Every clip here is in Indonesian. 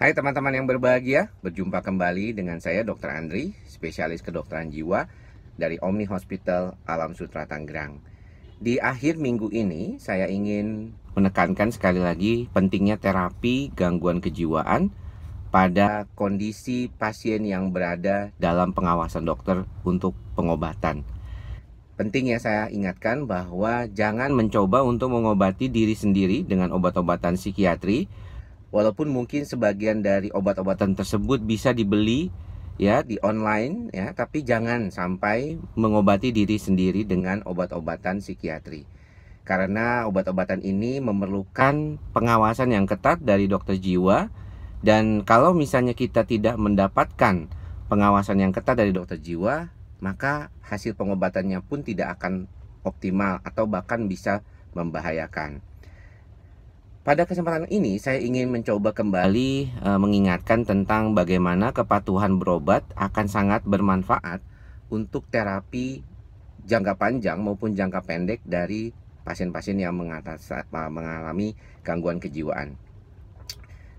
Hai teman-teman yang berbahagia, berjumpa kembali dengan saya Dr. Andri, spesialis kedokteran jiwa dari Omni Hospital Alam Sutera Tangerang. Di akhir minggu ini, saya ingin menekankan sekali lagi pentingnya terapi gangguan kejiwaan pada kondisi pasien yang berada dalam pengawasan dokter untuk pengobatan. Penting ya saya ingatkan bahwa jangan mencoba untuk mengobati diri sendiri dengan obat-obatan psikiatri. Walaupun mungkin sebagian dari obat-obatan tersebut bisa dibeli ya di online ya, tapi jangan sampai mengobati diri sendiri dengan obat-obatan psikiatri. Karena obat-obatan ini memerlukan pengawasan yang ketat dari dokter jiwa, dan kalau misalnya kita tidak mendapatkan pengawasan yang ketat dari dokter jiwa, maka hasil pengobatannya pun tidak akan optimal atau bahkan bisa membahayakan. Pada kesempatan ini saya ingin mencoba kembali mengingatkan tentang bagaimana kepatuhan berobat akan sangat bermanfaat untuk terapi jangka panjang maupun jangka pendek dari pasien-pasien yang mengalami gangguan kejiwaan.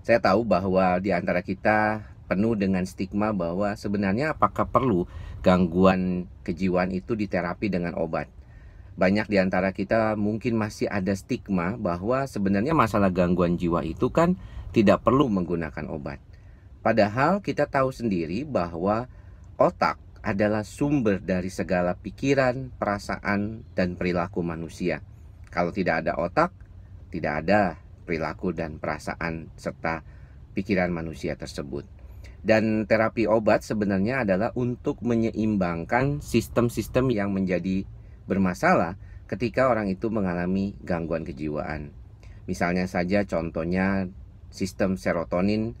Saya tahu bahwa di antara kita penuh dengan stigma bahwa sebenarnya apakah perlu gangguan kejiwaan itu diterapi dengan obat. Banyak di antara kita mungkin masih ada stigma bahwa sebenarnya masalah gangguan jiwa itu kan tidak perlu menggunakan obat. Padahal kita tahu sendiri bahwa otak adalah sumber dari segala pikiran, perasaan, dan perilaku manusia. Kalau tidak ada otak, tidak ada perilaku dan perasaan serta pikiran manusia tersebut. Dan terapi obat sebenarnya adalah untuk menyeimbangkan sistem-sistem yang menjadi bermasalah ketika orang itu mengalami gangguan kejiwaan. Misalnya saja contohnya sistem serotonin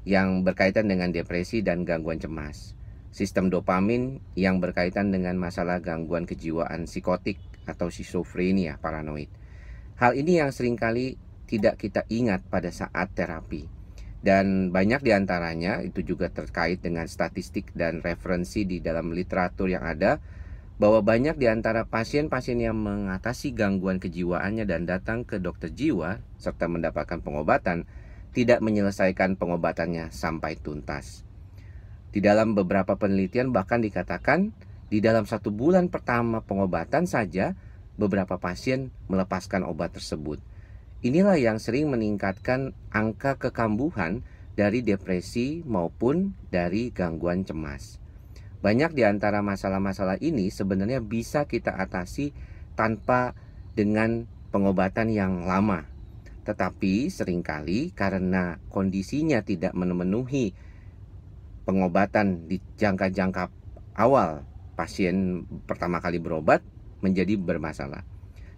yang berkaitan dengan depresi dan gangguan cemas. Sistem dopamin yang berkaitan dengan masalah gangguan kejiwaan psikotik atau skizofrenia paranoid. Hal ini yang seringkali tidak kita ingat pada saat terapi. Dan banyak diantaranya itu juga terkait dengan statistik dan referensi di dalam literatur yang ada, bahwa banyak di antara pasien-pasien yang mengatasi gangguan kejiwaannya dan datang ke dokter jiwa serta mendapatkan pengobatan tidak menyelesaikan pengobatannya sampai tuntas. Di dalam beberapa penelitian bahkan dikatakan di dalam 1 bulan pertama pengobatan saja beberapa pasien melepaskan obat tersebut. Inilah yang sering meningkatkan angka kekambuhan dari depresi maupun dari gangguan cemas. Banyak di antara masalah-masalah ini sebenarnya bisa kita atasi tanpa dengan pengobatan yang lama. Tetapi seringkali karena kondisinya tidak memenuhi pengobatan di jangka-jangka awal pasien pertama kali berobat menjadi bermasalah.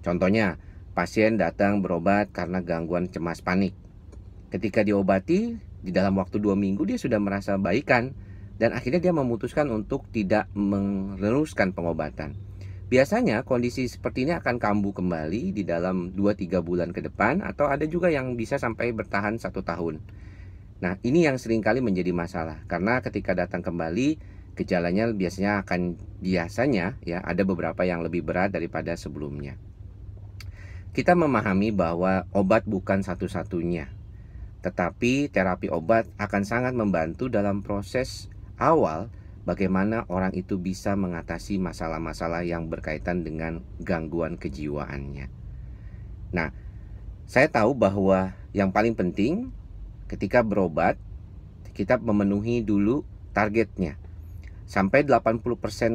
Contohnya, pasien datang berobat karena gangguan cemas panik. Ketika diobati, di dalam waktu 2 minggu dia sudah merasa baikan. Dan akhirnya dia memutuskan untuk tidak meneruskan pengobatan. Biasanya kondisi seperti ini akan kambuh kembali di dalam 2-3 bulan ke depan, atau ada juga yang bisa sampai bertahan 1 tahun. Nah, ini yang seringkali menjadi masalah, karena ketika datang kembali gejalanya biasanya ya ada beberapa yang lebih berat daripada sebelumnya. Kita memahami bahwa obat bukan satu-satunya, tetapi terapi obat akan sangat membantu dalam proses awal bagaimana orang itu bisa mengatasi masalah-masalah yang berkaitan dengan gangguan kejiwaannya. Nah, saya tahu bahwa yang paling penting ketika berobat, kita memenuhi dulu targetnya. Sampai 80%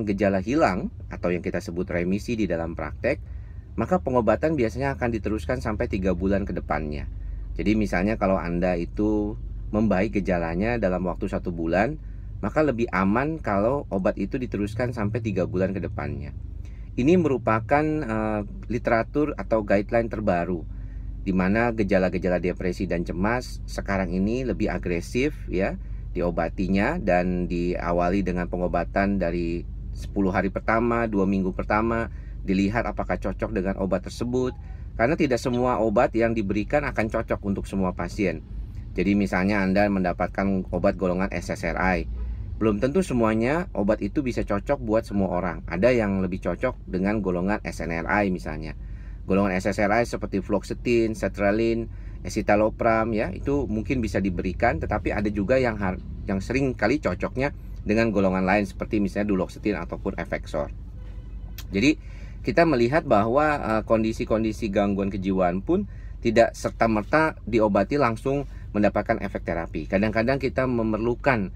gejala hilang atau yang kita sebut remisi di dalam praktek, maka pengobatan biasanya akan diteruskan sampai 3 bulan ke depannya. Jadi misalnya kalau Anda itu membaik gejalanya dalam waktu 1 bulan, maka lebih aman kalau obat itu diteruskan sampai 3 bulan ke depannya. Ini merupakan literatur atau guideline terbaru, di mana gejala-gejala depresi dan cemas sekarang ini lebih agresif ya diobatinya, dan diawali dengan pengobatan dari 10 hari pertama, 2 minggu pertama, dilihat apakah cocok dengan obat tersebut. Karena tidak semua obat yang diberikan akan cocok untuk semua pasien. Jadi misalnya Anda mendapatkan obat golongan SSRI, belum tentu semuanya obat itu bisa cocok buat semua orang. Ada yang lebih cocok dengan golongan SNRI misalnya. Golongan SSRI seperti fluoxetine, sertraline, escitalopram ya, itu mungkin bisa diberikan, tetapi ada juga yang sering kali cocoknya dengan golongan lain seperti misalnya duloxetine ataupun Effexor. Jadi kita melihat bahwa kondisi-kondisi gangguan kejiwaan pun tidak serta-merta diobati langsung mendapatkan efek terapi. Kadang-kadang kita memerlukan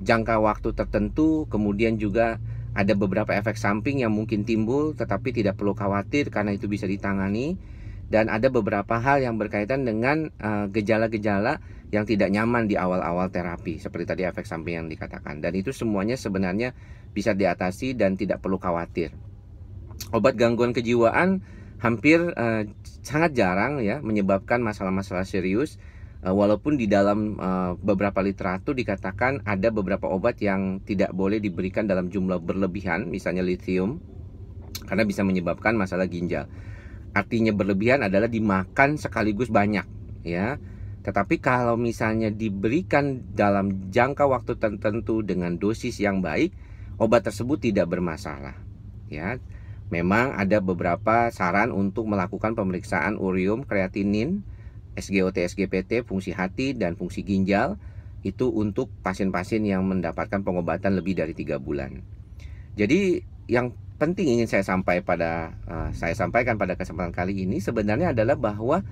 jangka waktu tertentu, kemudian juga ada beberapa efek samping yang mungkin timbul, tetapi tidak perlu khawatir karena itu bisa ditangani. Dan ada beberapa hal yang berkaitan dengan gejala-gejala yang tidak nyaman di awal-awal terapi, seperti tadi efek samping yang dikatakan. Dan itu semuanya sebenarnya bisa diatasi dan tidak perlu khawatir. Obat gangguan kejiwaan hampir sangat jarang ya menyebabkan masalah-masalah serius. Walaupun di dalam beberapa literatur dikatakan ada beberapa obat yang tidak boleh diberikan dalam jumlah berlebihan, misalnya lithium, karena bisa menyebabkan masalah ginjal. Artinya berlebihan adalah dimakan sekaligus banyak ya. Tetapi kalau misalnya diberikan dalam jangka waktu tertentu dengan dosis yang baik, obat tersebut tidak bermasalah ya. Memang ada beberapa saran untuk melakukan pemeriksaan urium, kreatinin, SGOT, SGPT, fungsi hati dan fungsi ginjal, itu untuk pasien-pasien yang mendapatkan pengobatan lebih dari 3 bulan. Jadi yang penting ingin saya sampaikan pada kesempatan kali ini sebenarnya adalah bahwa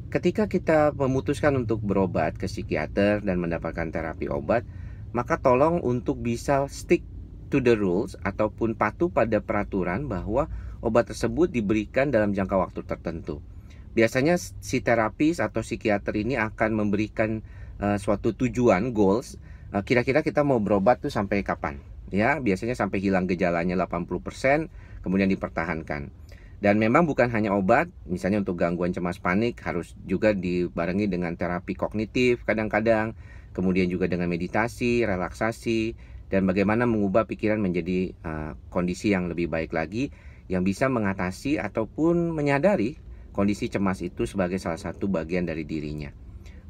ketika kita memutuskan untuk berobat ke psikiater dan mendapatkan terapi obat, maka tolong untuk bisa stick to the rules ataupun patuh pada peraturan bahwa obat tersebut diberikan dalam jangka waktu tertentu. Biasanya si terapis atau psikiater ini akan memberikan suatu tujuan, goals, kira-kira kita mau berobat tuh sampai kapan. Ya, biasanya sampai hilang gejalanya 80%, kemudian dipertahankan. Dan memang bukan hanya obat, misalnya untuk gangguan cemas panik harus juga dibarengi dengan terapi kognitif kadang-kadang, kemudian juga dengan meditasi, relaksasi, dan bagaimana mengubah pikiran menjadi kondisi yang lebih baik lagi, yang bisa mengatasi ataupun menyadari kondisi cemas itu sebagai salah satu bagian dari dirinya.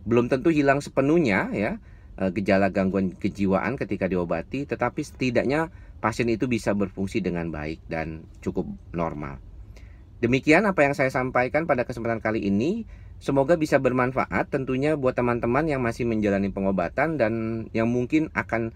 Belum tentu hilang sepenuhnya ya, gejala gangguan kejiwaan ketika diobati, tetapi setidaknya pasien itu bisa berfungsi dengan baik dan cukup normal. Demikian apa yang saya sampaikan pada kesempatan kali ini. Semoga bisa bermanfaat tentunya buat teman-teman yang masih menjalani pengobatan dan yang mungkin akan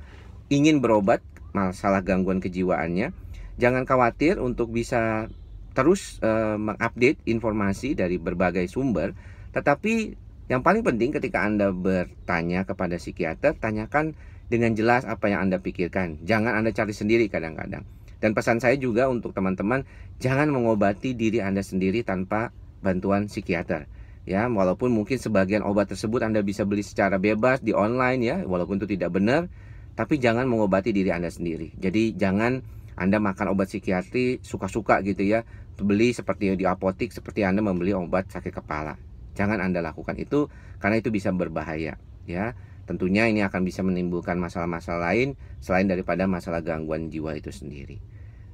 ingin berobat masalah gangguan kejiwaannya. Jangan khawatir untuk bisa terus mengupdate informasi dari berbagai sumber, tetapi yang paling penting ketika Anda bertanya kepada psikiater, tanyakan dengan jelas apa yang Anda pikirkan. Jangan Anda cari sendiri kadang-kadang. Dan pesan saya juga untuk teman-teman, jangan mengobati diri Anda sendiri tanpa bantuan psikiater. Ya, walaupun mungkin sebagian obat tersebut Anda bisa beli secara bebas di online ya, walaupun itu tidak benar, tapi jangan mengobati diri Anda sendiri. Jadi jangan Anda makan obat psikiatri suka-suka gitu ya, beli seperti di apotik, seperti Anda membeli obat sakit kepala. Jangan Anda lakukan itu karena itu bisa berbahaya ya. Tentunya ini akan bisa menimbulkan masalah-masalah lain selain daripada masalah gangguan jiwa itu sendiri.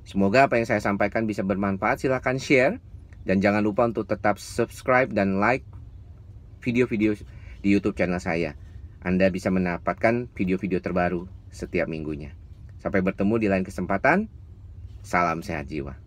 Semoga apa yang saya sampaikan bisa bermanfaat. Silahkan share dan jangan lupa untuk tetap subscribe dan like video-video di YouTube channel saya. Anda bisa mendapatkan video-video terbaru setiap minggunya. Sampai bertemu di lain kesempatan. Salam sehat jiwa.